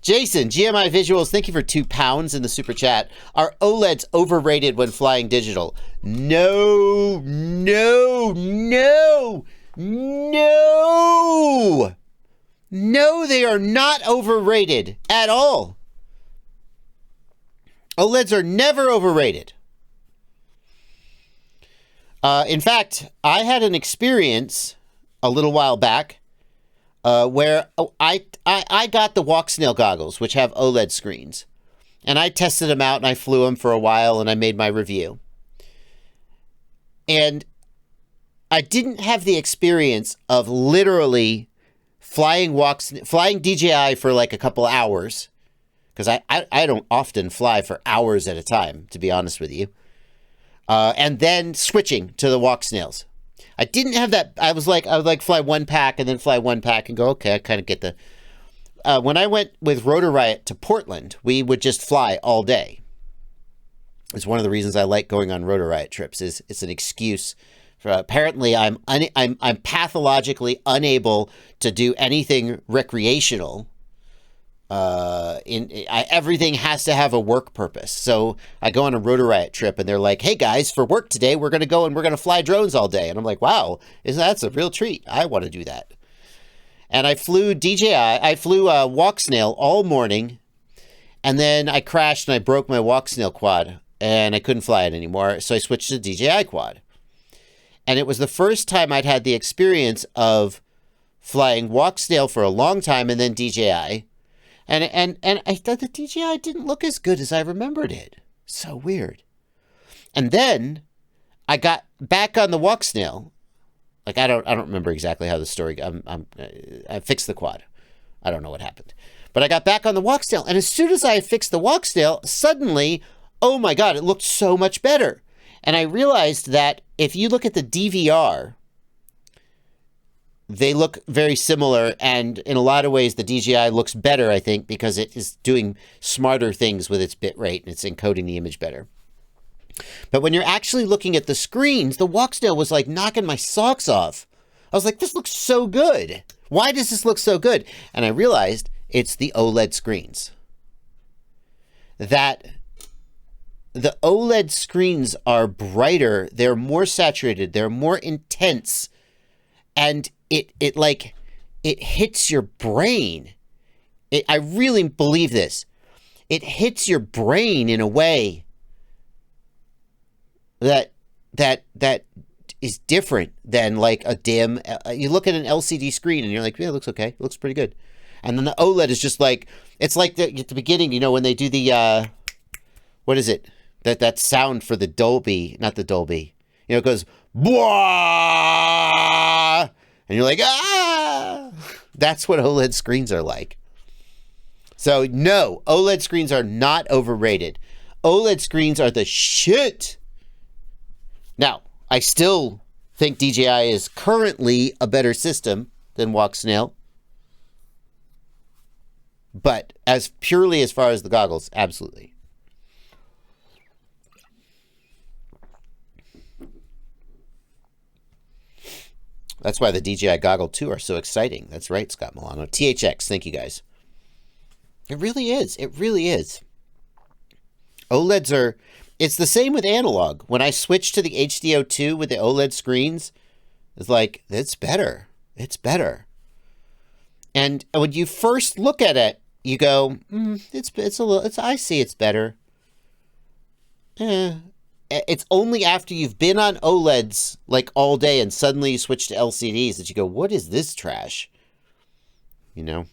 Jason, GMI Visuals, thank you for £2 in the super chat. Are OLEDs overrated when flying digital? No, no, no, no. No, they are not overrated at all. OLEDs are never overrated. In fact, I had an experience a little while back where I got the walk snail goggles, which have OLED screens. And I tested them out and I flew them for a while and I made my review. And I didn't have the experience of literally flying DJI for like a couple hours. Because I don't often fly for hours at a time, to be honest with you. And then switching to the walk snails. I didn't have that. I would fly one pack and then fly one pack and go, okay, I kind of get the... when I went with Rotor Riot to Portland, we would just fly all day. It's one of the reasons I like going on Rotor Riot trips. Is it's an excuse for... apparently, I'm pathologically unable to do anything recreational. Everything has to have a work purpose. So I go on a Rotor Riot trip and they're like, hey guys, for work today, we're going to go and we're going to fly drones all day. And I'm like, wow, that's a real treat. I want to do that. And I flew walk snail all morning. And then I crashed and I broke my walk snail quad and I couldn't fly it anymore. So I switched to DJI quad. And it was the first time I'd had the experience of flying walk snail for a long time and then DJI. And I thought the DJI didn't look as good as I remembered it. So weird. And then I got back on the walk snail. Like I don't remember exactly how the story. I fixed the quad. I don't know what happened, but I got back on the walk snail, and as soon as I fixed the walk snail, suddenly, oh my God, it looked so much better. And I realized that if you look at the DVR, they look very similar, and in a lot of ways, the DJI looks better, I think, because it is doing smarter things with its bit rate, and it's encoding the image better. But when you're actually looking at the screens, the walk snail was like knocking my socks off. I was like, this looks so good. Why does this look so good? And I realized it's the OLED screens. That the OLED screens are brighter, they're more saturated, they're more intense, and it hits your brain. I really believe this. It hits your brain in a way that is different than like a dim. You look at an LCD screen and you're like, yeah, it looks okay. It looks pretty good. And then the OLED is just like, it's like at the beginning, you know, when they do the, what is it? That sound for the Dolby, not the Dolby. You know, it goes, Bwah! And you're like, ah! That's what OLED screens are like. So no, OLED screens are not overrated. OLED screens are the shit. Now, I still think DJI is currently a better system than Walk Snail. But as far as the goggles, absolutely. That's why the DJI Goggle 2 are so exciting. That's right, Scott Milano. THX, thank you guys. It really is. It really is. OLEDs are... It's the same with analog. When I switched to the HDZero with the OLED screens, it's like, it's better. It's better. And when you first look at it, you go, I see it's better. It's only after you've been on OLEDs like all day and suddenly you switch to LCDs that you go, what is this trash? You know?